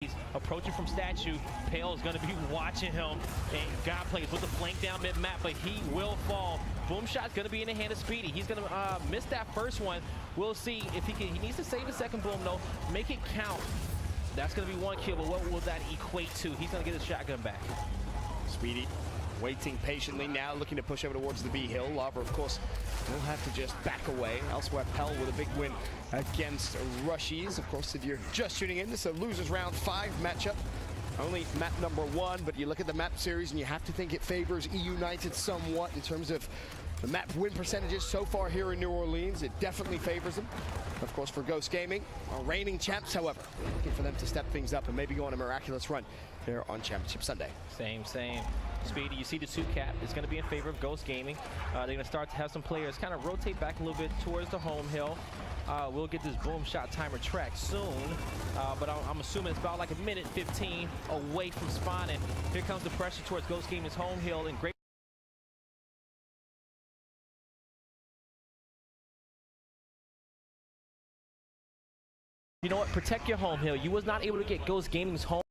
He's approaching from statue. Pale is going to be watching him. And God plays with the flank down mid-map, but he will fall. Boom shot's going to be in the hand of Speedy. He's going to miss that first one. We'll see if he can. He needs to save the second boom, though. Make it count. That's going to be one kill, but what will that equate to? He's going to get his shotgun back. Speedy waiting patiently now, looking to push over towards the B hill. Lava, of course, will have to just back away. Elsewhere, Pell with a big win against Rushies. Of course, if you're just tuning in, this is a losers round 5 matchup. Only map number 1, but you look at the map series and you have to think it favors E United somewhat in terms of the map win percentages so far here in New Orleans. It definitely favors them. Of course, for Ghost Gaming, our reigning champs, however, looking for them to step things up and maybe go on a miraculous run here on Championship Sunday. Same. Speedy, you see the 2 cap. It's going to be in favor of Ghost Gaming. They're going to start to have some players kind of rotate back a little bit towards the home hill. We'll get this boom shot timer track soon, but I'm assuming it's about like a minute 15 away from spawning. Here comes the pressure towards Ghost Gaming's home hill, and great. You know what? Protect your home hill. You was not able to get Ghost Gaming's home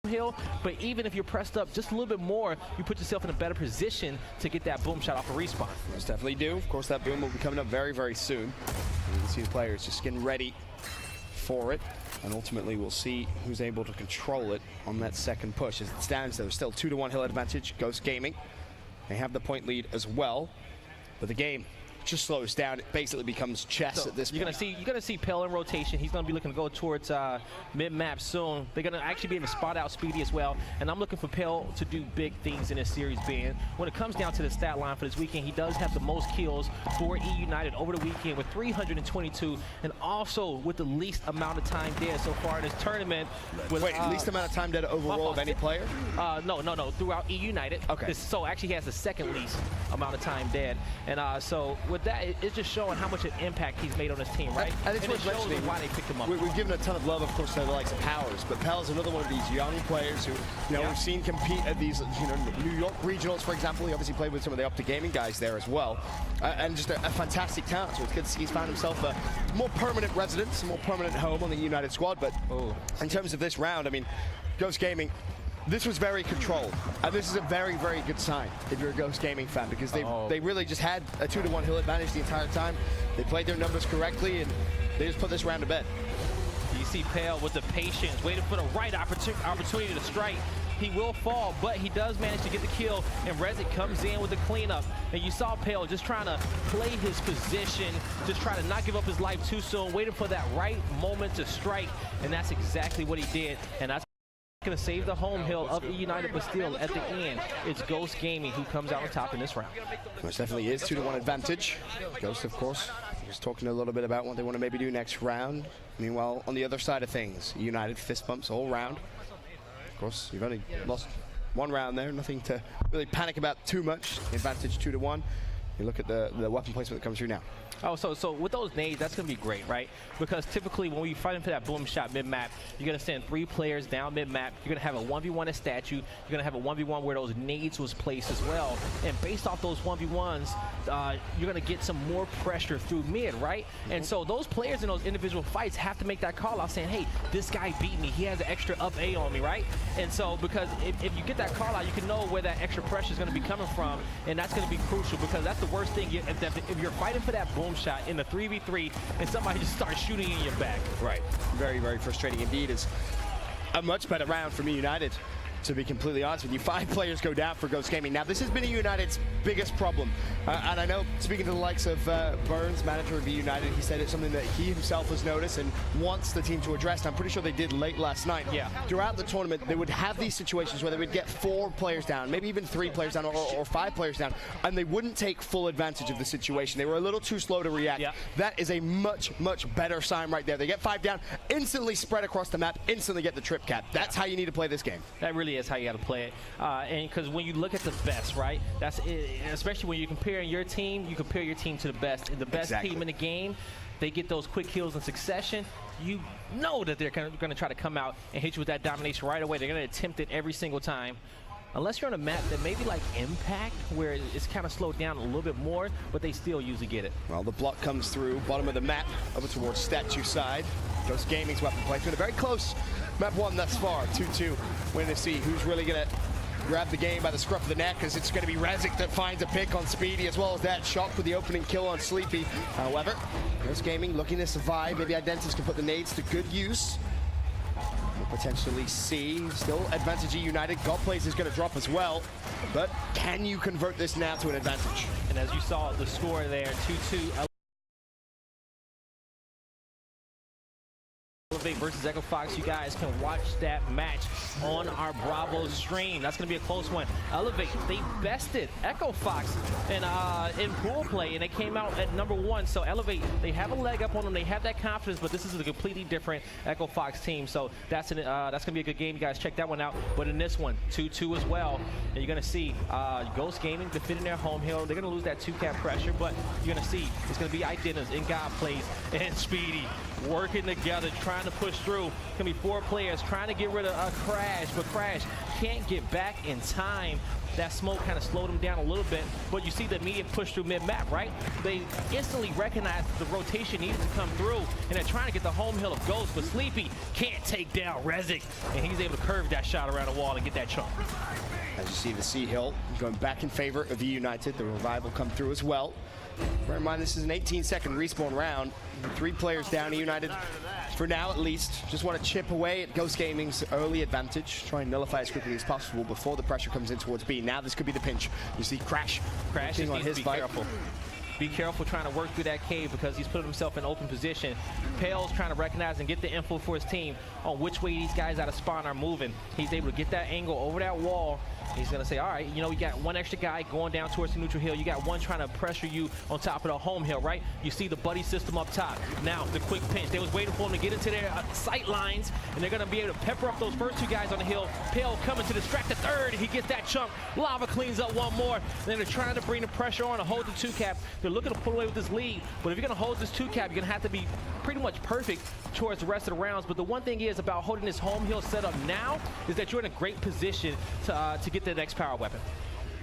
hill, but even if you're pressed up just a little bit more, you put yourself in a better position to get that boom shot off a respawn. Most definitely do. Of course, that boom will be coming up very, very soon. And you can see the players just getting ready for it, and ultimately we'll see who's able to control it on that second push. As it stands, there's still 2-to-1 hill advantage. Ghost Gaming, they have the point lead as well, but the game just slows down. It basically becomes chess at this point. You're gonna see Pell in rotation. He's gonna be looking to go towards mid-map soon. They're gonna actually be able to spot out Speedy as well. And I'm looking for Pell to do big things in this series, Ben. When it comes down to the stat line for this weekend, he does have the most kills for E United over the weekend with 322, and also with the least amount of time dead so far in this tournament. With, Wait, least amount of time dead overall of any player? No, throughout E United. Okay. So actually he has the second least amount of time dead. And so with that, it's just showing how much an impact he's made on his team, right? And it's worth mentioning why they picked him up. We've given a ton of love, of course, to the likes of Powers, but Pell's another one of these young players who, we've seen compete at these, New York regionals, for example. He obviously played with some of the Up to Gaming guys there as well, and just a fantastic talent. So it's good to see he's found himself a more permanent residence, a more permanent home on the United squad. But in terms of this round, I mean, Ghost Gaming, this was very controlled, and this is a very, very good sign if you're a Ghost Gaming fan, because they really just had a 2-to-1 hill advantage the entire time. They played their numbers correctly, and they just put this round to bed. You see Pale with the patience, waiting for the right opportunity to strike. He will fall, but he does manage to get the kill, and Rezik comes in with the cleanup. And you saw Pale just trying to play his position, just trying to not give up his life too soon, waiting for that right moment to strike, and that's exactly what he did. And that's going to save the home hill of E United, but still at the end it's Ghost Gaming who comes out on top in this round. Most definitely is 2-to-1 advantage. Ghost, of course, just talking a little bit about what they want to maybe do next round. Meanwhile, on the other side of things, United fist bumps all round. Of course, you've only lost one round there, nothing to really panic about too much. Advantage 2-to-1. You look at the weapon placement that comes through now. Oh, so with those nades, that's going to be great, right? Because typically when we fighting for that boom shot mid-map, you're going to send 3 players down mid-map. You're going to have a 1v1 at statue. You're going to have a 1v1 where those nades was placed as well. And based off those 1v1s, you're going to get some more pressure through mid, right? And so those players in those individual fights have to make that call out saying, hey, this guy beat me. He has an extra up A on me, right? And so because if you get that call out, you can know where that extra pressure is going to be coming from, and that's going to be crucial, because that's the worst thing. If you're fighting for that boom shot in the 3v3 and somebody just starts shooting in your back. Right. Very, very frustrating indeed. It's a much better round for me United, to be completely honest with you. 5 players go down for Ghost Gaming. Now, this has been United's biggest problem. And I know, speaking to the likes of Burns, manager of United, he said it's something that he himself has noticed and wants the team to address. And I'm pretty sure they did late last night. Yeah. Throughout the tournament, they would have these situations where they would get 4 players down, maybe even 3 players down, or 5 players down, and they wouldn't take full advantage of the situation. They were a little too slow to react. Yeah. That is a much, much better sign right there. They get 5 down, instantly spread across the map, instantly get the trip cap. That's how you need to play this game. That really is how you got to play it. And because when you look at the best, right, that's it, especially when you're comparing your team, you compare your team to the best. And the best team in the game, they get those quick kills in succession. You know that they're going to try to come out and hit you with that domination right away. They're going to attempt it every single time. unless you're on a map that maybe like Impact, where it's kind of slowed down a little bit more, but they still usually get it. Well, the block comes through, bottom of the map, over towards statue side. Ghost Gaming's weapon placement. A very close map one thus far. 2-2. Waiting to see who's really going to grab the game by the scruff of the neck, as it's going to be Rezik that finds a pick on Speedy, as well as that Shock with the opening kill on Sleepy. However, Ghost Gaming looking to survive. Maybe Identities can put the nades to good use. We'll potentially see still advantage United. Godplays is going to drop as well, but can you convert this now to an advantage? And as you saw the score there, 2-2. Elevate versus Echo Fox. You guys can watch that match on our Bravo stream. That's going to be a close one. Elevate, they bested Echo Fox in pool play, and they came out at #1. So Elevate, they have a leg up on them. They have that confidence, but this is a completely different Echo Fox team. So that's going to be a good game. You guys check that one out. But in this one, 2-2 as well. And you're going to see Ghost Gaming defending their home hill. They're going to lose that 2-cap pressure, but you're going to see it's going to be Identities in God Plays and Speedy working together, trying to push through. It's going to be 4 players trying to get rid of Crash, but Crash can't get back in time. That smoke kind of slowed him down a little bit, but you see the immediate push through mid-map, right? They instantly recognize the rotation needed to come through, and they're trying to get the home hill of Ghost, but Sleepy can't take down Rezik, and he's able to curve that shot around the wall and get that chunk. As you see the C Hill going back in favor of United. The revival come through as well. Bear in mind, this is an 18-second respawn round. 3 players down, United, for now at least. Just want to chip away at Ghost Gaming's early advantage. Try and nullify as quickly as possible before the pressure comes in towards B. Now this could be the pinch. You see Crash just on his be fight. careful. Be careful trying to work through that cave, because he's put himself in open position. Pale's trying to recognize and get the info for his team on which way these guys out of spawn are moving. He's able to get that angle over that wall. He's going to say, all right, you know, we got one extra guy going down towards the neutral hill. You got one trying to pressure you on top of the home hill, right? You see the buddy system up top. Now, the quick pinch. They was waiting for him to get into their sight lines, and they're going to be able to pepper up those first 2 guys on the hill. Pale coming to distract the third. He gets that chunk. Lava cleans up one more. And then they're trying to bring the pressure on to hold the 2-cap. They're looking to pull away with this lead, but if you're going to hold this 2-cap, you're going to have to be pretty much perfect towards the rest of the rounds. But the one thing is about holding this home hill setup now is that you're in a great position to get the next power weapon.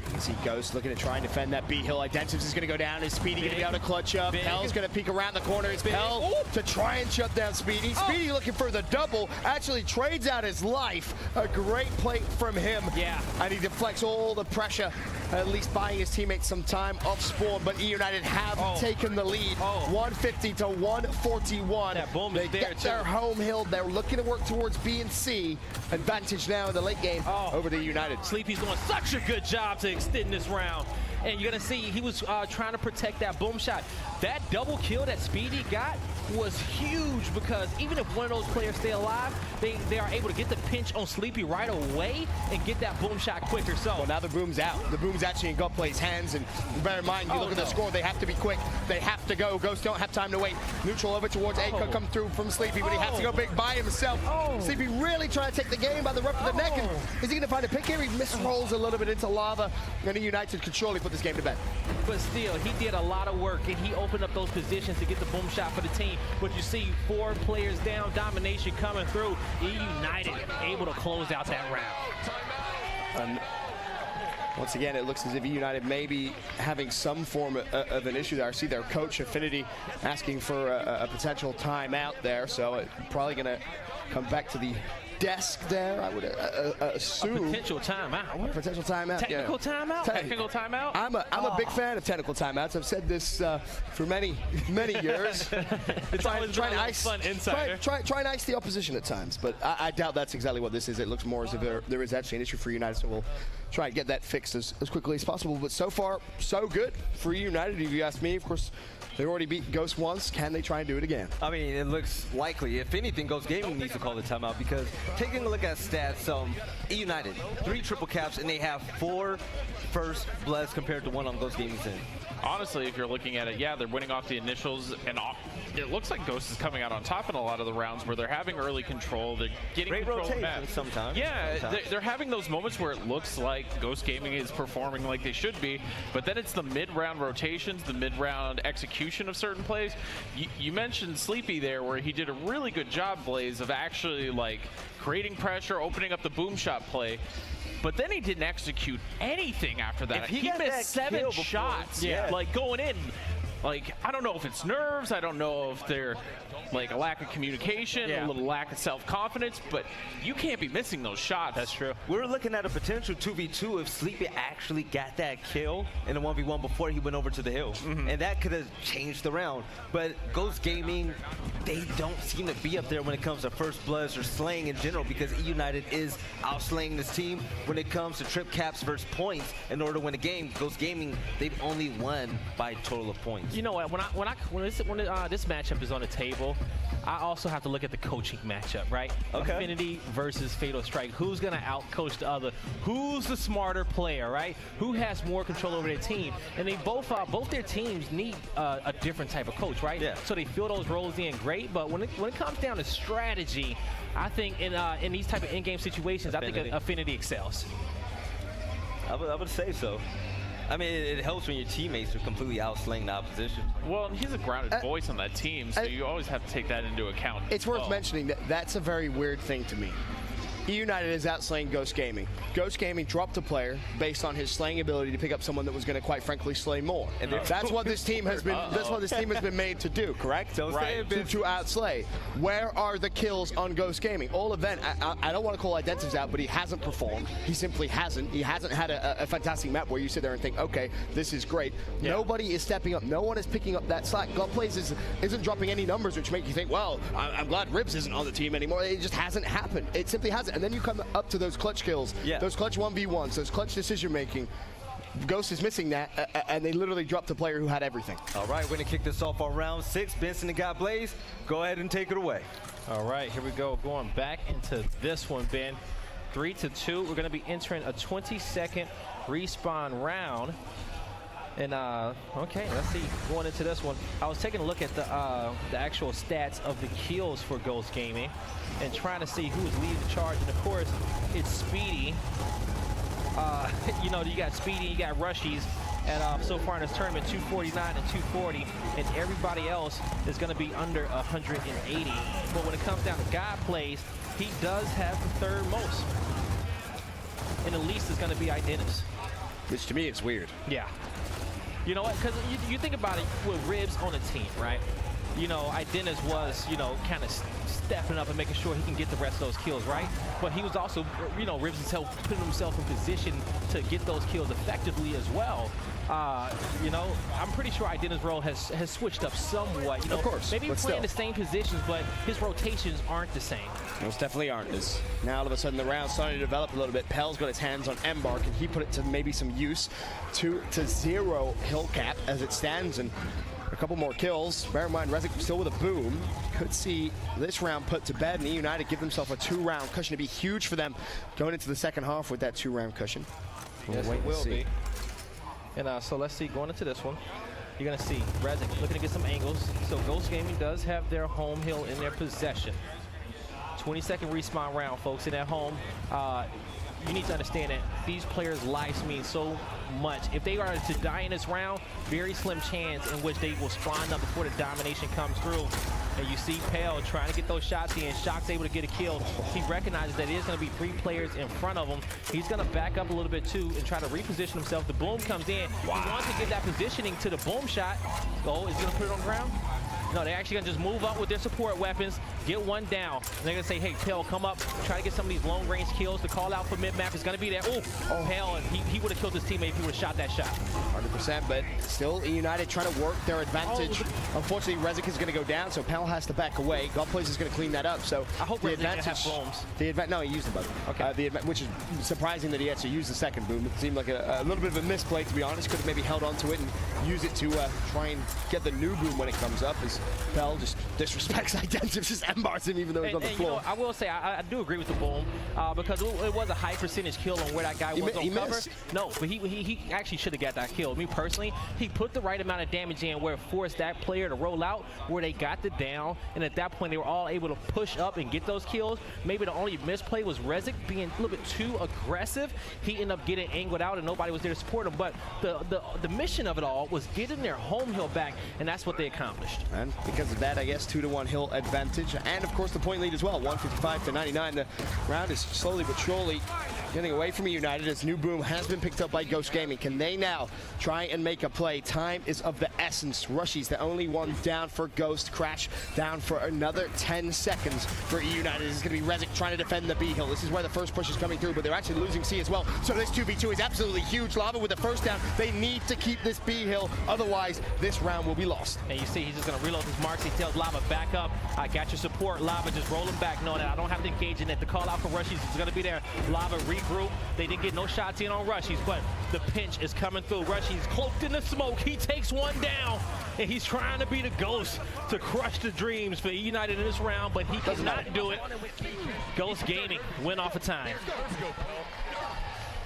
You can see Ghost looking to try and defend that B hill. Identities is going to go down. Is Speedy going to be able to clutch up? Pell's going to peek around the corner. It's Pell to try and shut down Speedy. Speedy looking for the double. Actually trades out his life. A great play from him. Yeah. And he deflects all the pressure, at least buying his teammates some time off spawn. But United have taken the lead. 150 to 141. That boom they is there get too. their home hill. They're looking to work towards B and C. Advantage now in the late game over to United. Sleepy's doing such a good job to extend this round. And you're going to see he was trying to protect that boom shot. That double kill that Speedy got was huge, because even if one of those players stay alive, they are able to get the pinch on Sleepy right away and get that boom shot quicker. So well, now the boom's out. The boom's actually in Godplay's hands, and bear in mind, you look at the score, they have to be quick. They have to go. Ghosts don't have time to wait. Neutral over towards A could come through from Sleepy, but he has to go big by himself. Sleepy really trying to take the game by the ruff of the neck, and is he going to find a pick here? He misrolls a little bit into lava, and United could surely put this game to bed. But still, he did a lot of work, and he opened up those positions to get the boom shot for the team. But you see 4 players down, domination coming through. United able to close out that round. Once again, it looks as if United may be having some form of an issue there. I see their coach, Affinity, asking for a potential timeout there, so it's probably going to come back to the desk there, I would assume. A potential timeout. Potential timeout. Technical timeout? Technical timeout? I'm a big fan of technical timeouts. I've said this for many years. It's always try a fun insider. Try and ice the opposition at times, but I doubt that's exactly what this is. It looks more as if there is actually an issue for United, so we'll try and get that fixed as quickly as possible. But so far, so good for United, if you ask me. Of course, they already beat Ghost once. Can they try and do it again? I mean, it looks likely. If anything, Ghost Gaming needs to call the timeout, because taking a look at stats, United, 3 triple caps, and they have 4 first bloods compared to 1 on Ghost Gaming's end. Honestly, if you're looking at it, yeah, they're winning off the initials, and it looks like Ghost is coming out on top in a lot of the rounds where they're having early control. They're getting Great control of the map. sometimes. Yeah, they're having those moments where it looks like Ghost Gaming is performing like they should be, but then it's the mid-round rotations, the mid-round execution of certain plays. You mentioned Sleepy there, where he did a really good job, Blaze, of actually like creating pressure, opening up the boom shot play. but then he didn't execute anything after that. If he got missed that 7 kill before- shots, Yeah. like going in. Like, I don't know if it's nerves, I don't know if they're like a lack of communication, a little lack of self-confidence, but you can't be missing those shots. That's true. We were looking at a potential 2v2 if Sleepy actually got that kill in a 1v1 before he went over to the hill. And that could have changed the round. But Ghost Gaming, they don't seem to be up there when it comes to first bloods or slaying in general, because E United is outslaying this team when it comes to trip caps versus points. In order to win a game, Ghost Gaming, they've only won by a total of points. You know what? When this matchup is on the table, I also have to look at the coaching matchup, right? Okay. Affinity versus Fatal Strike. Who's gonna outcoach the other? Who's the smarter player, right? Who has more control over their team? And they both their teams need a different type of coach, right? Yeah. So they fill those roles in great, but when it comes down to strategy, I think in these type of in-game situations, I think Affinity excels. I would say so. I mean, it helps when your teammates are completely outslaying the opposition. Well, he's a grounded voice on that team, so you always have to take that into account. It's worth mentioning that that's a very weird thing to me. E United is outslaying Ghost Gaming. Ghost Gaming dropped a player based on his slaying ability to pick up someone that was going to, quite frankly, slay more. And that's what this team has been. That's what this team has been made to do. Correct? Right. To outslay. Where are the kills on Ghost Gaming? All event. I don't want to call Identities out, but he hasn't performed. He simply hasn't. He hasn't had a fantastic map where you sit there and think, okay, this is great. Yeah. Nobody is stepping up. No one is picking up that slack. Godplays isn't dropping any numbers, which make you think, well, I'm glad Ribs isn't on the team anymore. It just hasn't happened. It simply hasn't. And then you come up to those clutch kills, those clutch 1v1s, those clutch decision making. Ghost is missing that, and they literally dropped a player who had everything. All right, we're going to kick this off on round 6. Benson and God Blaze, go ahead and take it away. All right, here we go. Going back into this one, Ben. 3-2. We're going to be entering a 20-second respawn round. And okay, let's see. Going into this one, I was taking a look at the actual stats of the kills for Ghost Gaming and trying to see who was leading the charge. And of course, it's Speedy. You know, you got Speedy, you got Rushies, and so far in this tournament, 249 and 240, and everybody else is going to be under 180. But when it comes down to God Plays, he does have the third most, and the least is going to be Identis. Which to me is weird. Yeah. You know what? Because you think about it with Ribs on the team, right? You know, Identis was, you know, kind of stepping up and making sure he can get the rest of those kills, right? But he was also, you know, Ribs himself putting himself in position to get those kills effectively as well. You know, I'm pretty sure Identis' role has switched up somewhat. You know, of course, maybe he's playing the same positions, but his rotations aren't the same. Most definitely aren't. Now all of a sudden the round's starting to develop a little bit. Pell's got his hands on Embark, and he put it to maybe some use. 2-0 hill cap as it stands, and a couple more kills. Bear in mind, Rezik still with a boom. Could see this round put to bed, and E United give themselves a 2-round cushion. It'd be huge for them going into the second half with that 2-round cushion. Yes, it will be. And so let's see, going into this one, you're going to see Rezik looking to get some angles. So Ghost Gaming does have their home hill in their possession. 20-second respawn round, folks, in at home. You need to understand that these players' lives mean so much. If they are to die in this round, very slim chance in which they will spawn up before the domination comes through. And you see Pell trying to get those shots in. Shock's able to get a kill. He recognizes that it is going to be 3 players in front of him. He's going to back up a little bit too and try to reposition himself. The boom comes in. Wow. He wants to give that positioning to the boom shot. Oh, is he going to put it on the ground? No, they're actually going to just move up with their support weapons, get one down. And they're going to say, hey, Pell, come up, try to get some of these long-range kills. The call out for mid-map is going to be there. Oh, Pell, and he would have killed his teammate if he would have shot that shot. 100%, but still E United trying to work their advantage. Unfortunately, Rezik is going to go down, so Pell has to back away. Godplays is going to clean that up. So I hope Rezik didn't have bombs. No, he used the both. Okay. Which is surprising that he actually used the second boom. It seemed like a little bit of a misplay, to be honest. Could have maybe held on to it and use it to try and get the new boom when it comes up, as Pell just disrespects Identity, just embars him even though he's on the floor. You know, I will say I do agree with the boom because it was a high percentage kill on where that guy was on cover. Missed. No, but he actually should have got that kill. Me personally, he put the right amount of damage in where it forced that player to roll out, where they got the down, and at that point they were all able to push up and get those kills. Maybe the only misplay was Rezik being a little bit too aggressive. He ended up getting angled out and nobody was there to support him. But the mission of it all was getting their home hill back, and that's what they accomplished. And because of that, I guess 2-1 hill advantage, and of course the point lead as well, 155 to 99. The round is slowly but surely getting away from United as New Boom has been picked up by Ghost Gaming. Can they now try and make a play? Time is of the essence. Rushy's the only one down for Ghost. Crash down for another 10 seconds for E United. This is going to be Rezik trying to defend the B hill. This is where the first push is coming through, but they're actually losing C as well. So this 2v2 is absolutely huge. Lava with the first down. They need to keep this B hill, otherwise this round will be lost. And you see he's just going to reload his marks. He tells Lava, back up. I got your support. Lava just rolling back, knowing that I don't have to engage in it. The call out for Rushies is going to be there. Lava regroup. They didn't get no shots in on Rushies, but the pinch is coming through. Rushies cloaked in the smoke. He takes one down, and he's trying to be the Ghost to crush the dreams for E United in this round, but he does not do it. Ghost Gaming win off of time.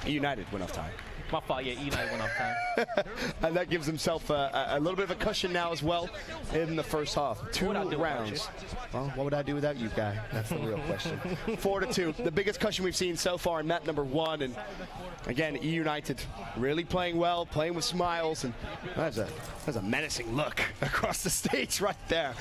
E United win off time. My fault, yeah, E United went off time. And that gives himself a little bit of a cushion now as well in the first half. 2 rounds. Well, what would I do without you, guy? That's the real question. 4-2, the biggest cushion we've seen so far in map number 1. And again, E United really playing well, playing with smiles, and that's a menacing look across the stage right there.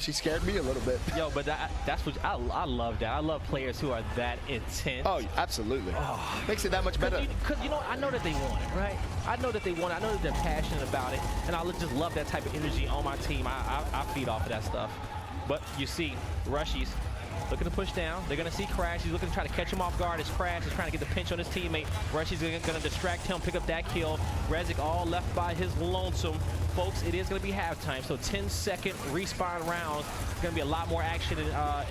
She scared me a little bit. Yo, but that's what I love that. I love players who are that intense. Oh, absolutely. Oh. Makes it that much better. Because, you know, I know that they want it, right? I know that they want it. I know that they're passionate about it. And I just love that type of energy on my team. I feed off of that stuff. But you see, Rushies looking to push down. They're going to see Crash. He's looking to try to catch him off guard as Crash is trying to get the pinch on his teammate. Rushy's going to distract him, pick up that kill. Rezik all left by his lonesome. Folks, it is going to be halftime, so 10-second respawn rounds. There's going to be a lot more action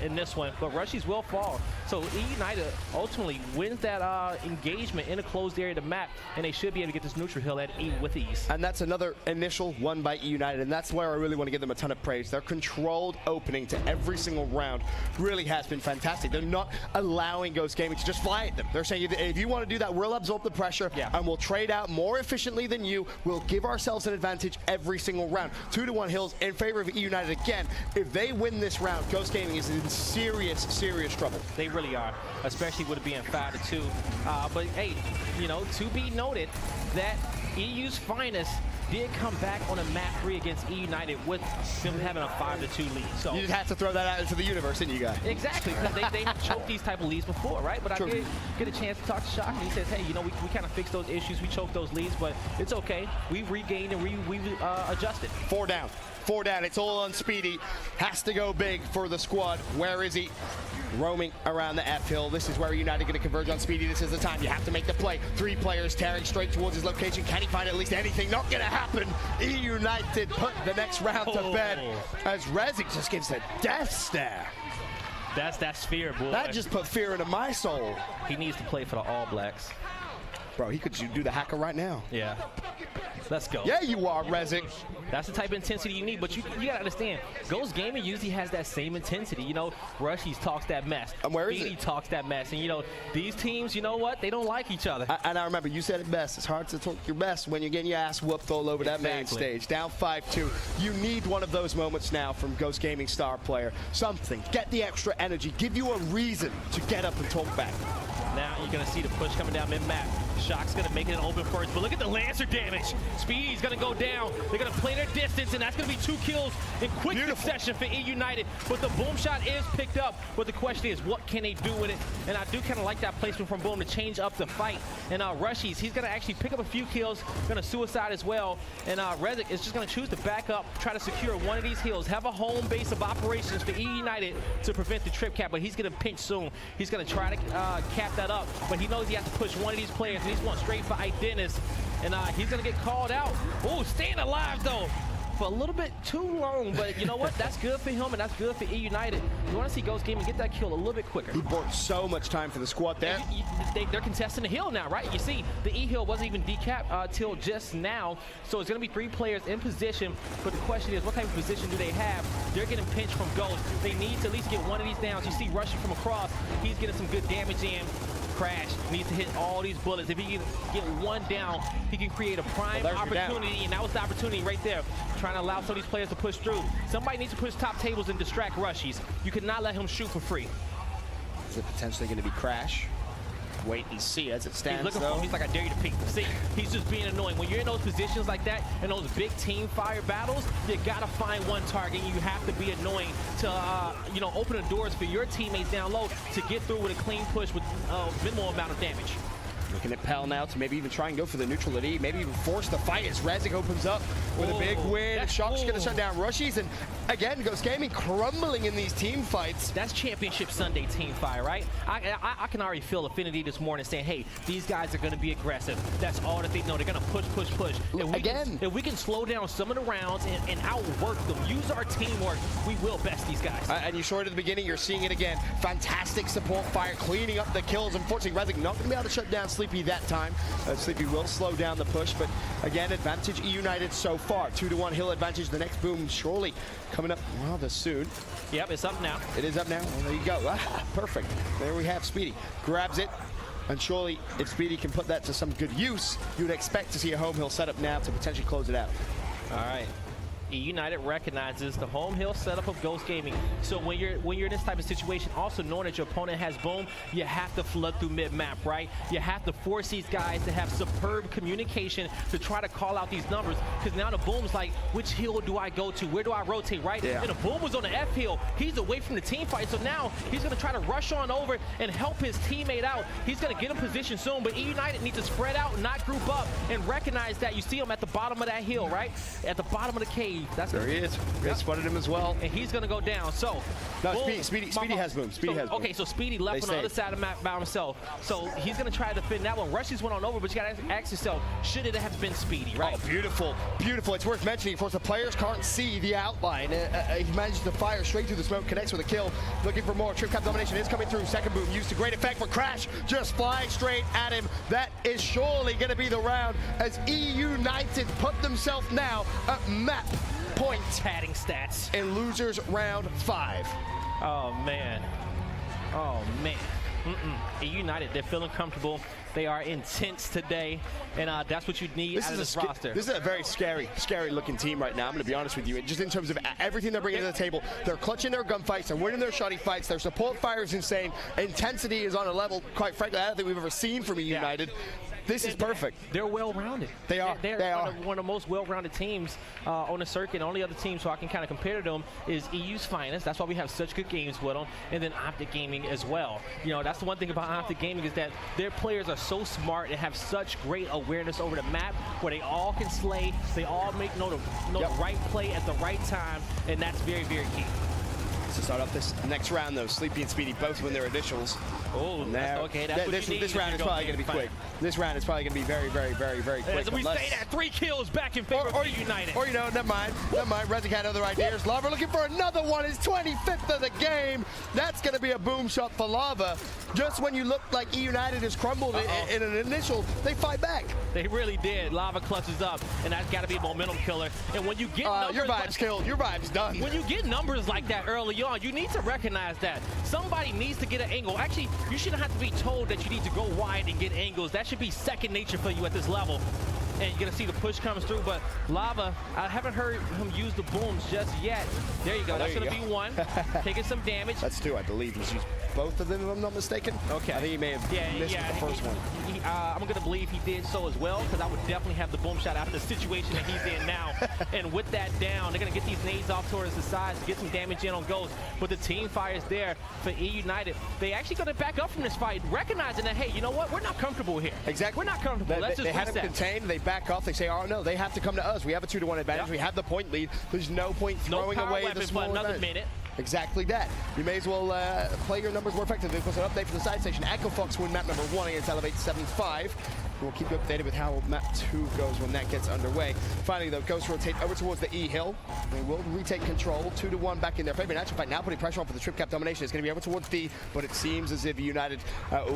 in this one, but Rushies will fall. So E United ultimately wins that engagement in a closed area of the map, and they should be able to get this neutral hill at E with ease. And that's another initial won by E United, and that's where I really want to give them a ton of praise. Their controlled opening to every single round really has been fantastic. They're not allowing Ghost Gaming to just fly at them. They're saying, if you want to do that, we'll absorb the pressure, and we'll trade out more efficiently than you. We'll give ourselves an advantage every single round. 2-1 hills in favor of E United again. If they win this round, Ghost Gaming is in serious, serious trouble. They really are, especially with it being 5-2. But hey, you know, to be noted that EU's finest did come back on a map 3 against E United with them having a 5-2 lead. So you just have to throw that out into the universe, didn't you, guys? Exactly, because they choked these type of leads before, right? But I did get a chance to talk to Shock, and he says, hey, you know, we kind of fixed those issues. We choked those leads, but it's okay. We've regained and we've adjusted. 4 down. 4 down. It's all on Speedy. Has to go big for the squad. Where is he? Roaming around the F hill. This is where United going to converge on Speedy. This is the time. You have to make the play. 3 players tearing straight towards his location. Can he find at least anything? Not going to happen. E United put the next round to bed as Rezik just gives a death stare. That's fear, boy. That just put fear into my soul. He needs to play for the All Blacks. Bro, he could do the hacker right now. Yeah. Let's go. Yeah, you are, Rezik. That's the type of intensity you need, but you gotta understand, Ghost Gaming usually has that same intensity. You know, Rushies talks that mess. And where is Speedy it? talks that mess. And you know, these teams, you know what? They don't like each other. And I remember you said it best. It's hard to talk your best when you're getting your ass whooped all over that main stage. Down 5-2. You need one of those moments now from Ghost Gaming star player. Something. Get the extra energy. Give you a reason to get up and talk back. Now you're going to see the push coming down mid-map. Shock's going to make it an open first, but look at the Lancer damage. Speedy's going to go down. They're going to play their distance, and that's going to be 2 kills in quick succession for E United. But the Boom shot is picked up, but the question is, what can they do with it? And I do kind of like that placement from Boom to change up the fight. And Rushies, he's going to actually pick up a few kills, going to suicide as well. And Rezik is just going to choose to back up, try to secure one of these hills, have a home base of operations for E United to prevent the trip cap, but he's going to pinch soon. He's going to try to cap that up, but he knows he has to push one of these players, and he's going straight for Idennis, and he's going to get called out. Oh, staying alive, though, for a little bit too long, but you know what? That's good for him, and that's good for E United. You want to see Ghost Gaming get that kill a little bit quicker. He bought so much time for the squad there. They're contesting the hill now, right? You see, the E hill wasn't even decapped till just now, so it's going to be 3 players in position, but the question is, what type of position do they have? They're getting pinched from Ghost. They need to at least get one of these downs. You see rushing from across. He's getting some good damage in. Crash needs to hit all these bullets. If he can get one down, he can create a prime opportunity, and that was the opportunity right there, trying to allow some of these players to push through. Somebody needs to push top tables and distract Rushies. You cannot let him shoot for free. Is it potentially going to be Crash? wait and see as it He's stands, looking for though. him. He's like, I dare you to peek. See, he's just being annoying. When you're in those positions like that, in those big team fire battles, you gotta find one target. And you have to be annoying to, you know, open the doors for your teammates down low to get through with a clean push with minimal amount of damage. Looking at Pell now to maybe even try and go for the neutral at E, maybe even force the fight as Rezik opens up with a big win. Shock's going to shut down Rushies, and again, Ghost Gaming crumbling in these team fights. That's Championship Sunday team fire, right? I can already feel Affinity this morning saying, hey, these guys are going to be aggressive. That's all that they know. They're going to push, push, push. If we can slow down some of the rounds and outwork them, use our teamwork, we will best these guys. And you showed at the beginning, you're seeing it again. Fantastic support fire, cleaning up the kills. Unfortunately, Rezik not going to be able to shut down Sleepy that time. Sleepy will slow down the push, but again, advantage E United so far. 2-1 Hill advantage. The next boom surely coming up rather soon. Yep, it's up now. It is up now. Well, there you go. Perfect. There we have Speedy. Grabs it. And surely, if Speedy can put that to some good use, you would expect to see a home hill setup now to potentially close it out. All right. E United recognizes the home hill setup of Ghost Gaming. So when you're in this type of situation, also knowing that your opponent has boom, you have to flood through mid-map, right? You have to force these guys to have superb communication to try to call out these numbers. Because now the boom's like, which hill do I go to? Where do I rotate, right? Yeah. And the boom was on the F hill. He's away from the team fight. So now he's going to try to rush on over and help his teammate out. He's going to get in position soon, but E United needs to spread out and not group up and recognize that. You see him at the bottom of that hill, right? At the bottom of the cave. That's there he is. Yep. Spotted him as well. And he's going to go down. So, no, Speedy has boom. Speedy has boom. Okay, so Speedy left on the other side of the map by himself. So he's going to try to defend that one. Rushies went on over, but you got to ask yourself, should it have been Speedy, right? Oh, beautiful. Beautiful. It's worth mentioning, of course, the players can't see the outline. He manages to fire straight through the smoke, connects with a kill. Looking for more. Trip Cap domination is coming through. Second boom used to great effect, but Crash just flying straight at him. That is surely going to be the round as E United put themselves now at map point padding stats in losers round 5. Oh man. Oh man. E United, they're feeling comfortable. They are intense today, and that's what you need out of this roster. This is a very scary looking team right now. I'm going to be honest with you. Just in terms of everything they're bringing to the table, they're clutching their gunfights, they're winning their shoddy fights, their support fire is insane. Intensity is on a level, quite frankly, I don't think we've ever seen from E United. This is perfect. They're well-rounded. They are. They're one of the most well-rounded teams on the circuit. The only other team so I can kind of compare to them is EU's finest. That's why we have such good games with them. And then Optic Gaming as well. You know, that's the one thing about Optic Gaming is that their players are so smart and have such great awareness over the map where they all can slay. They all know the right play at the right time. And that's very, very key. To start off this next round, though, Sleepy and Speedy both win their initials. Oh, okay. That's what you need. This round is probably going to be quick. This round is probably going to be very, very, very, very quick. As we say that, 3 kills back in favor of E United. Or, you know, never mind. Rezik had other ideas. Lava looking for another one. His 25th of the game. That's going to be a boom shot for Lava. Just when you look like E United has crumbled in an initial, they fight back. They really did. Lava clutches up, and that's got to be a momentum killer. And when you get numbers your vibe's killed. Your vibe's done. When you get numbers like that early on, you need to recognize that. Somebody needs to get an angle. Actually, you shouldn't have to be told that you need to go wide and get angles. That should be second nature for you at this level. And you're going to see the push comes through, but Lava, I haven't heard him use the booms just yet. There you go. That's going to be 1. Taking some damage. That's 2, I believe. He's used both of them, if I'm not mistaken. Okay. I think he may have missed the first one. I'm going to believe he did so as well, because I would definitely have the boom shot after the situation that he's in now. And with that down, they're going to get these nades off towards the sides to get some damage in on Ghost. But the team fire is there for E United. They actually going to back up from this fight, recognizing that, hey, you know what? We're not comfortable here. Exactly. We're not comfortable. Let's just they had him contained. They back off. They say, oh, no, they have to come to us. We have a 2-1 advantage. Yep. We have the point lead. There's no point throwing away the small for another minute. Exactly that. You may as well play your numbers more effectively. Of course, an update for the side station. Echo Fox win map number 1 against Elevate 7-5. We'll keep you updated with how map 2 goes when that gets underway. Finally, though, Ghost rotate over towards the E hill. They will retake control. 2-1 back in their favor. In actual fact, now putting pressure on for the trip cap domination. It's going to be over towards D, but it seems as if United,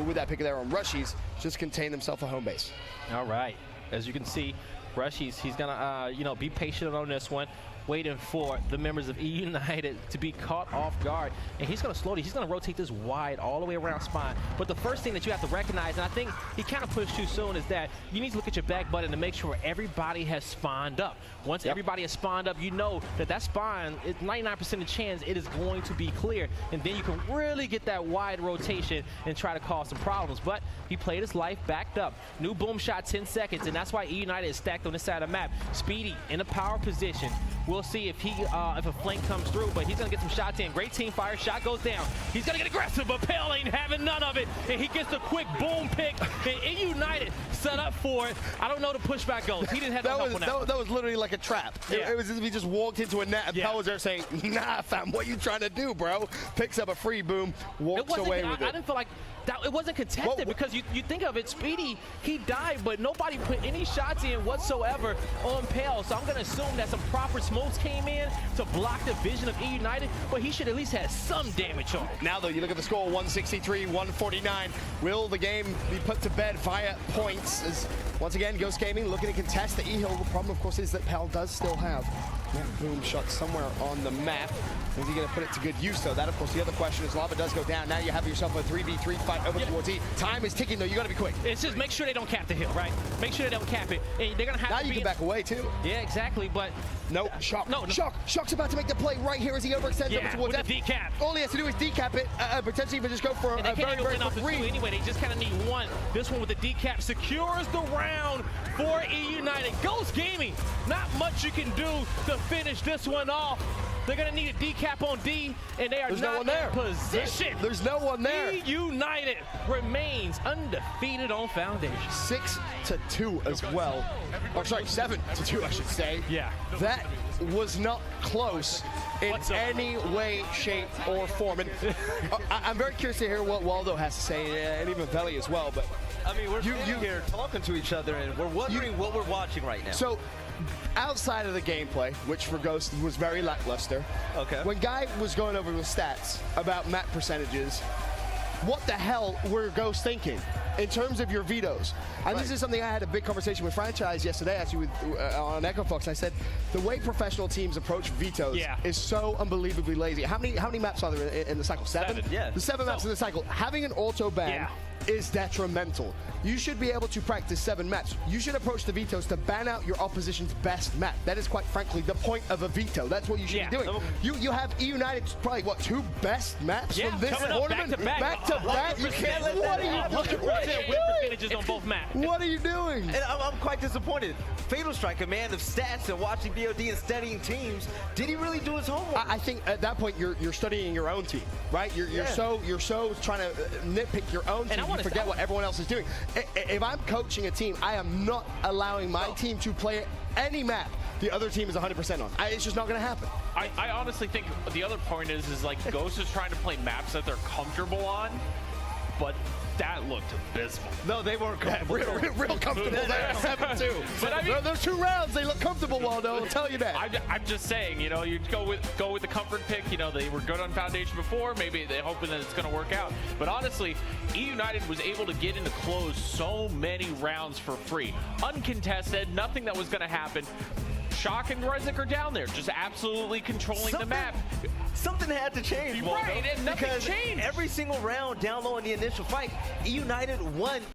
with that pick of their own Rushies, just contain themselves a home base. All right. As you can see, Rushies, he's going to, be patient on this one. waiting for the members of E United to be caught off guard. And he's going to slowly, he's going to rotate this wide all the way around spine. But the first thing that you have to recognize, and I think he kind of pushed too soon, is that you need to look at your back button to make sure everybody has spawned up. Once everybody has spawned up, you know that that spawn, it's 99% of chance it is going to be clear. And then you can really get that wide rotation and try to cause some problems. But he played his life backed up. New boom shot, 10 seconds, and that's why E United is stacked on this side of the map. Speedy in a power position. We'll see if if a flank comes through, but he's gonna get some shots in. Great team fire, shot goes down. He's gonna get aggressive, but Pale ain't having none of it, and he gets a quick boom pick. And E United set up for it. I don't know the pushback goes. He didn't have that was literally like a trap. Yeah. It was as if he just walked into a net and Pell was there saying, "Nah, fam, what you trying to do, bro?" Picks up a free boom, walks away with it. I didn't feel like that. It wasn't contested because you think of it, Speedy, he died, but nobody put any shots in whatsoever on Pale. So I'm gonna assume that some proper smokes came in to block the vision of E United, but he should at least have some damage on it. Now though, you look at the score, 163-149. Will the game be put to bed via points? As once again, Ghost Gaming looking to contest the E-Hill. The problem, of course, is that Pal does still have that boom shot somewhere on the map. Is he going to put it to good use, though? That, of course, the other question is Lava does go down. Now you have yourself a 3v3 fight over towards E. Time is ticking, though. You got to be quick. It's just make sure they don't cap the hill, right? Make sure they don't cap it. And they're going to have now to you can back away, too. Yeah, exactly, but... No, Shock. No. Shock's about to make the play right here as he overextends over towards F. decap. All he has to do is decap it, potentially even just go for a very quick read. Anyway, they just kind of need one. This one with the decap secures the round for E United. Ghost Gaming, not much you can do to finish this one off. They're going to need a decap on D, and they are not in position. There's no one there. E United remains undefeated on Foundation. 6-2 as well. Or sorry, 7-2, I should say. Yeah. That was not close in any way, shape, or form. And I'm very curious to hear what Waldo has to say, and even Veli as well. But I mean, we're here talking to each other, and we're wondering what we're watching right now. So, outside of the gameplay, which for Ghost was very lackluster, when Guy was going over the stats about map percentages, what the hell were Ghost thinking in terms of your vetoes? And this is something I had a big conversation with Franchise yesterday, actually, on Echo Fox. I said the way professional teams approach vetoes is so unbelievably lazy. How many maps are there in the cycle? 7? Yeah. The 7 maps in the cycle. Having an auto ban is detrimental. You should be able to practice 7 maps. You should approach the vetoes to ban out your opposition's best map. That is quite frankly the point of a veto. That's what you should be doing. You have E United's probably, what, 2 best maps from this tournament? Back to back. You can't let that in. Look at win percentages on both maps. What are you doing? And I'm quite disappointed. Fatal Strike, a man of stats and watching VOD and studying teams, did he really do his homework? I think at that point you're studying your own team, right? You're so trying to nitpick your own team. You forget what everyone else is doing. If I'm coaching a team, I am not allowing my team to play any map the other team is 100% on. It's just not going to happen. I honestly think the other point is like Ghost is trying to play maps that they're comfortable on, but that looked abysmal. No, they weren't comfortable. Real comfortable there, 7-2. But I mean, those 2 rounds, they look comfortable, Waldo. I'll tell you that. I'm just saying, you know, you go with the comfort pick. You know, they were good on Foundation before. Maybe they're hoping that it's going to work out. But honestly, E United was able to get into close so many rounds for free, uncontested, nothing that was going to happen. Shock and Rezik are down there, just absolutely controlling the map. Something had to change, Waldo, right? And nothing because changed. Every single round down low in the initial fight, E United won